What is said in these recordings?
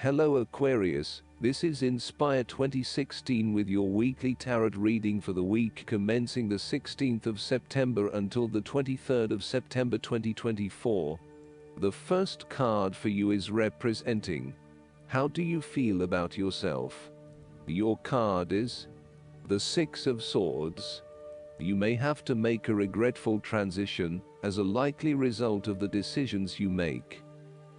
Hello Aquarius, this is Inspire 2016 with your weekly tarot reading for the week commencing the 16th of September until the 23rd of September 2024. The first card for you is representing, how do you feel about yourself? Your card is the Six of Swords. You may have to make a regretful transition as a likely result of the decisions you make.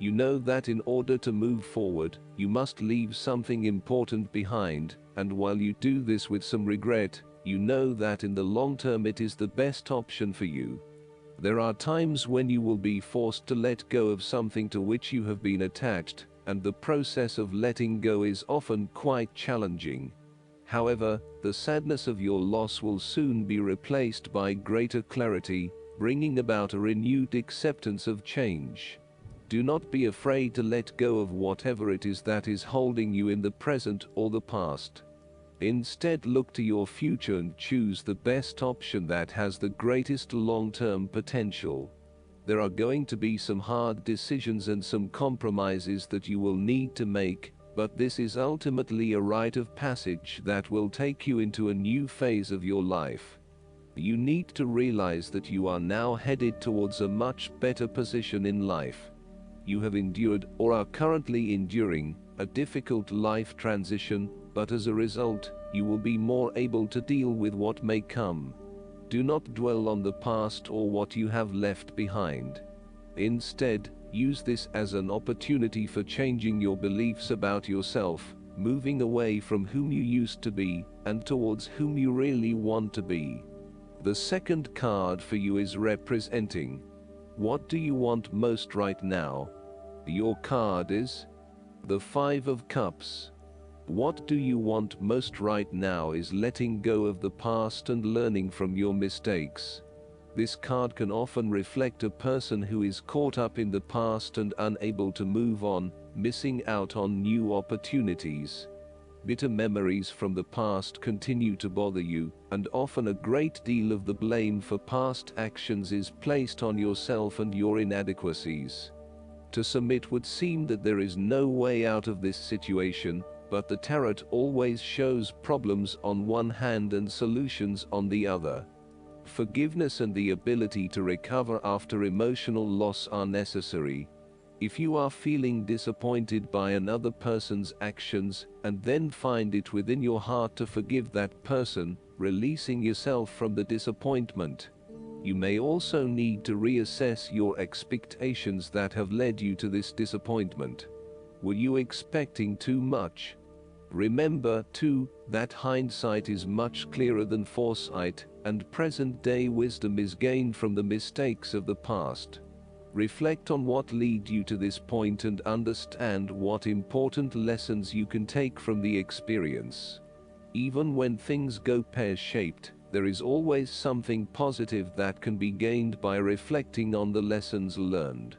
You know that in order to move forward, you must leave something important behind, and while you do this with some regret, you know that in the long term it is the best option for you. There are times when you will be forced to let go of something to which you have been attached, and the process of letting go is often quite challenging. However, the sadness of your loss will soon be replaced by greater clarity, bringing about a renewed acceptance of change. Do not be afraid to let go of whatever it is that is holding you in the present or the past. Instead, look to your future and choose the best option that has the greatest long-term potential. There are going to be some hard decisions and some compromises that you will need to make, but this is ultimately a rite of passage that will take you into a new phase of your life. You need to realize that you are now headed towards a much better position in life. You have endured, or are currently enduring, a difficult life transition, but as a result, you will be more able to deal with what may come. Do not dwell on the past or what you have left behind. Instead, use this as an opportunity for changing your beliefs about yourself, moving away from whom you used to be, and towards whom you really want to be. The second card for you is representing, what do you want most right now? Your card is the Five of Cups. What do you want most right now is letting go of the past and learning from your mistakes. This card can often reflect a person who is caught up in the past and unable to move on, missing out on new opportunities. Bitter memories from the past continue to bother you, and often a great deal of the blame for past actions is placed on yourself and your inadequacies. To some it would seem that there is no way out of this situation, but the tarot always shows problems on one hand and solutions on the other. Forgiveness and the ability to recover after emotional loss are necessary. If you are feeling disappointed by another person's actions, and then find it within your heart to forgive that person, releasing yourself from the disappointment. You may also need to reassess your expectations that have led you to this disappointment. Were you expecting too much? Remember, too, that hindsight is much clearer than foresight, and present-day wisdom is gained from the mistakes of the past. Reflect on what led you to this point and understand what important lessons you can take from the experience. Even when things go pear-shaped, there is always something positive that can be gained by reflecting on the lessons learned.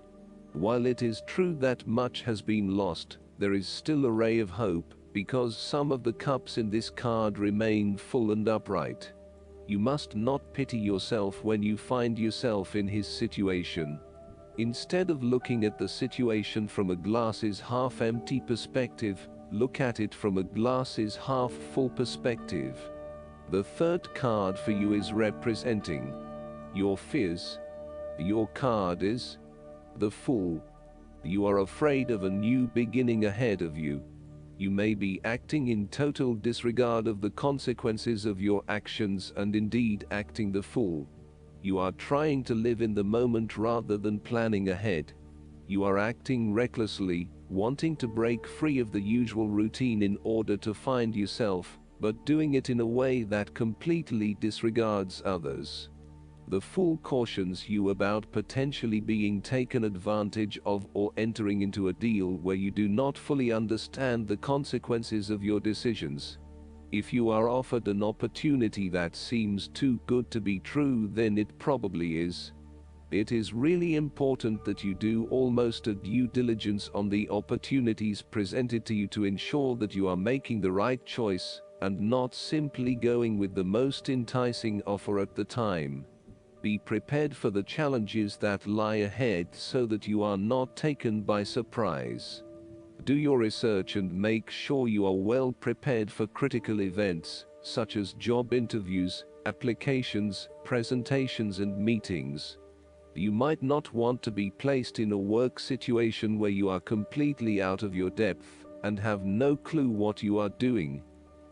While it is true that much has been lost, there is still a ray of hope, because some of the cups in this card remain full and upright. You must not pity yourself when you find yourself in his situation. Instead of looking at the situation from a glasses half empty perspective, look at it from a glasses half full perspective. The third card for you is representing your fears. Your card is the Fool. You are afraid of a new beginning ahead of you. You may be acting in total disregard of the consequences of your actions and indeed acting the fool. You are trying to live in the moment rather than planning ahead. You are acting recklessly, wanting to break free of the usual routine in order to find yourself, but doing it in a way that completely disregards others. The Fool cautions you about potentially being taken advantage of or entering into a deal where you do not fully understand the consequences of your decisions. If you are offered an opportunity that seems too good to be true, then it probably is. It is really important that you do almost a due diligence on the opportunities presented to you to ensure that you are making the right choice, and not simply going with the most enticing offer at the time. Be prepared for the challenges that lie ahead so that you are not taken by surprise. Do your research and make sure you are well prepared for critical events, such as job interviews, applications, presentations and meetings. You might not want to be placed in a work situation where you are completely out of your depth and have no clue what you are doing.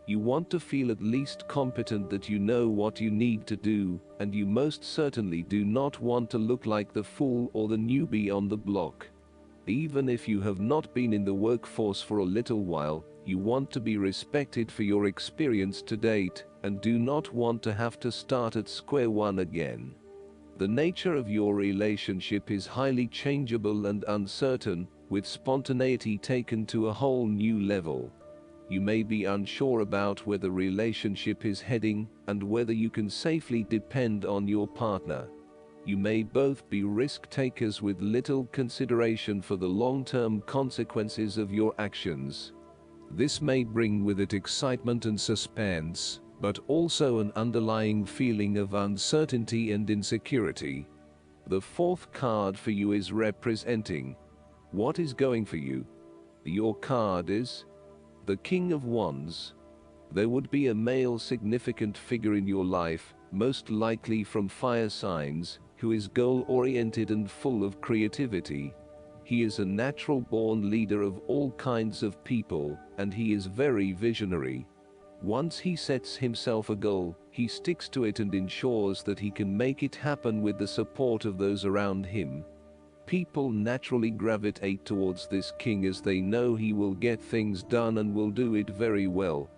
You want to feel at least competent, that you know what you need to do, and you most certainly do not want to look like the fool or the newbie on the block. Even if you have not been in the workforce for a little while, you want to be respected for your experience to date, and do not want to have to start at square one again. The nature of your relationship is highly changeable and uncertain, with spontaneity taken to a whole new level. You may be unsure about where the relationship is heading and whether you can safely depend on your partner. You may both be risk takers with little consideration for the long-term consequences of your actions. This may bring with it excitement and suspense, but also an underlying feeling of uncertainty and insecurity. The fourth card for you is representing what is going for you. Your card is the King of Wands. There would be a male significant figure in your life, most likely from fire signs, who is goal-oriented and full of creativity. He is a natural-born leader of all kinds of people, and he is very visionary. Once he sets himself a goal, he sticks to it and ensures that he can make it happen with the support of those around him. People naturally gravitate towards this king as they know he will get things done and will do it very well.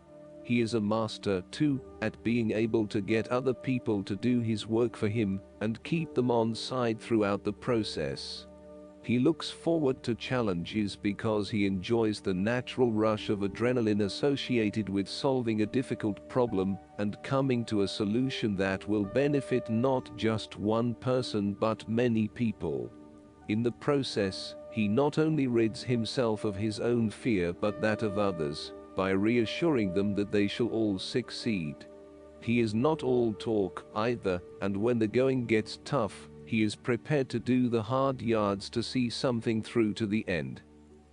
He is a master, too, at being able to get other people to do his work for him and keep them on side throughout the process. He looks forward to challenges because he enjoys the natural rush of adrenaline associated with solving a difficult problem and coming to a solution that will benefit not just one person but many people. In the process, he not only rids himself of his own fear but that of others, by reassuring them that they shall all succeed. He is not all talk either, and when the going gets tough, he is prepared to do the hard yards to see something through to the end.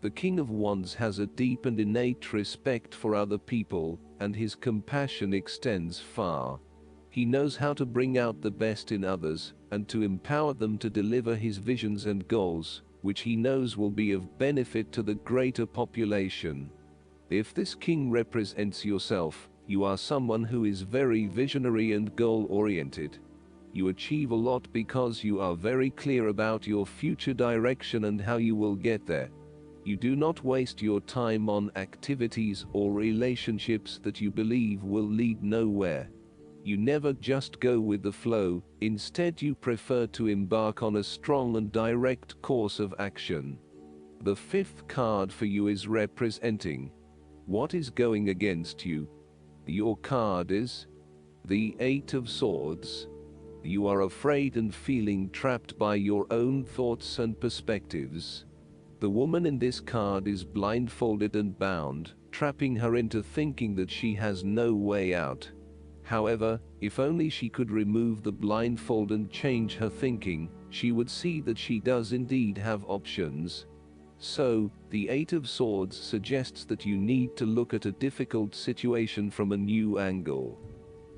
The King of Wands has a deep and innate respect for other people, and his compassion extends far. He knows how to bring out the best in others, and to empower them to deliver his visions and goals, which he knows will be of benefit to the greater population. If this king represents yourself, you are someone who is very visionary and goal-oriented. You achieve a lot because you are very clear about your future direction and how you will get there. You do not waste your time on activities or relationships that you believe will lead nowhere. You never just go with the flow, instead you prefer to embark on a strong and direct course of action. The fifth card for you is representing what is going against you. Your card is the Eight of Swords. You are afraid and feeling trapped by your own thoughts and perspectives. The woman in this card is blindfolded and bound, trapping her into thinking that she has no way out. However, if only she could remove the blindfold and change her thinking, she would see that she does indeed have options. So, the Eight of Swords suggests that you need to look at a difficult situation from a new angle.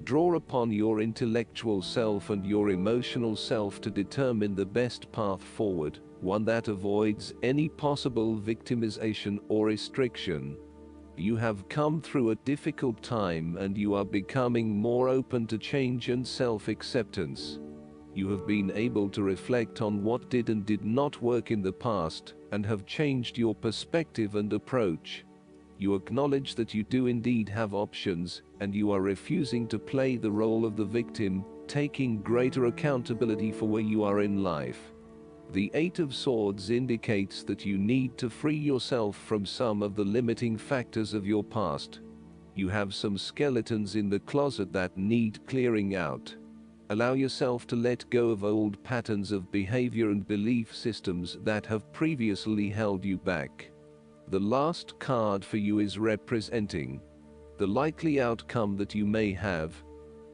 Draw upon your intellectual self and your emotional self to determine the best path forward, one that avoids any possible victimization or restriction. You have come through a difficult time and you are becoming more open to change and self-acceptance. You have been able to reflect on what did and did not work in the past, and have changed your perspective and approach. You acknowledge that you do indeed have options, and you are refusing to play the role of the victim, taking greater accountability for where you are in life. The Eight of Swords indicates that you need to free yourself from some of the limiting factors of your past. You have some skeletons in the closet that need clearing out. Allow yourself to let go of old patterns of behavior and belief systems that have previously held you back. The last card for you is representing the likely outcome that you may have.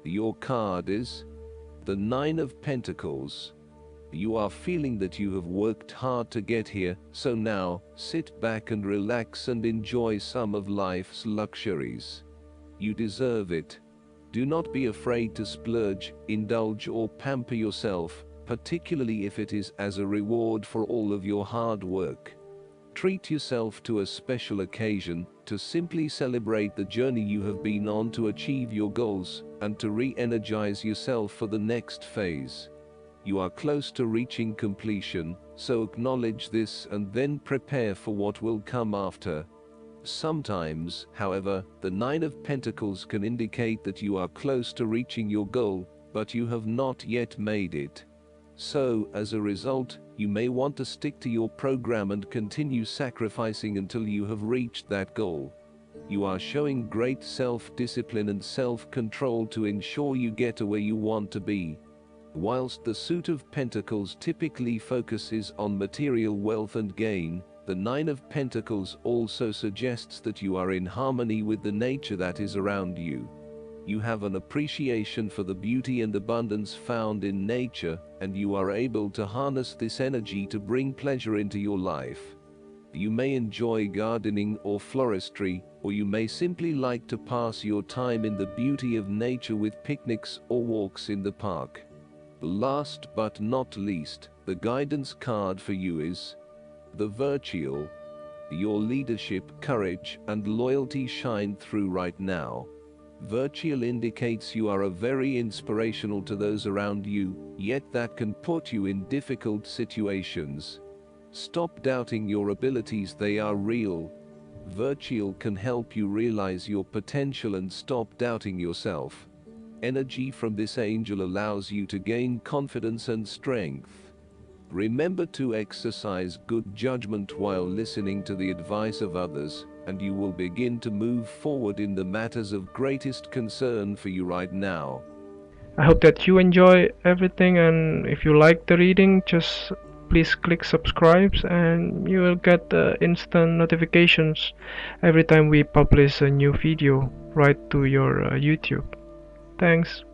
Your card is the Nine of Pentacles. You are feeling that you have worked hard to get here, so now, sit back and relax and enjoy some of life's luxuries. You deserve it. Do not be afraid to splurge, indulge or pamper yourself, particularly if it is as a reward for all of your hard work. Treat yourself to a special occasion, to simply celebrate the journey you have been on to achieve your goals, and to re-energize yourself for the next phase. You are close to reaching completion, so acknowledge this and then prepare for what will come after. Sometimes, however, the Nine of Pentacles can indicate that you are close to reaching your goal, but you have not yet made it. So, as a result, you may want to stick to your program and continue sacrificing until you have reached that goal. You are showing great self-discipline and self-control to ensure you get to where you want to be. Whilst the Suit of Pentacles typically focuses on material wealth and gain, the Nine of Pentacles also suggests that you are in harmony with the nature that is around you. You have an appreciation for the beauty and abundance found in nature, and you are able to harness this energy to bring pleasure into your life. You may enjoy gardening or floristry, or you may simply like to pass your time in the beauty of nature with picnics or walks in the park. Last but not least, the guidance card for you is the Virtual. Your leadership, courage, and loyalty shine through right now. Virtual indicates you are very inspirational to those around you, yet that can put you in difficult situations. Stop doubting your abilities, they are real. Virtual can help you realize your potential and stop doubting yourself. Energy from this angel allows you to gain confidence and strength. Remember to exercise good judgment while listening to the advice of others, and you will begin to move forward in the matters of greatest concern for you right now. I hope that you enjoy everything, and if you like the reading, just please click subscribe and you will get instant notifications every time we publish a new video right to your YouTube. Thanks.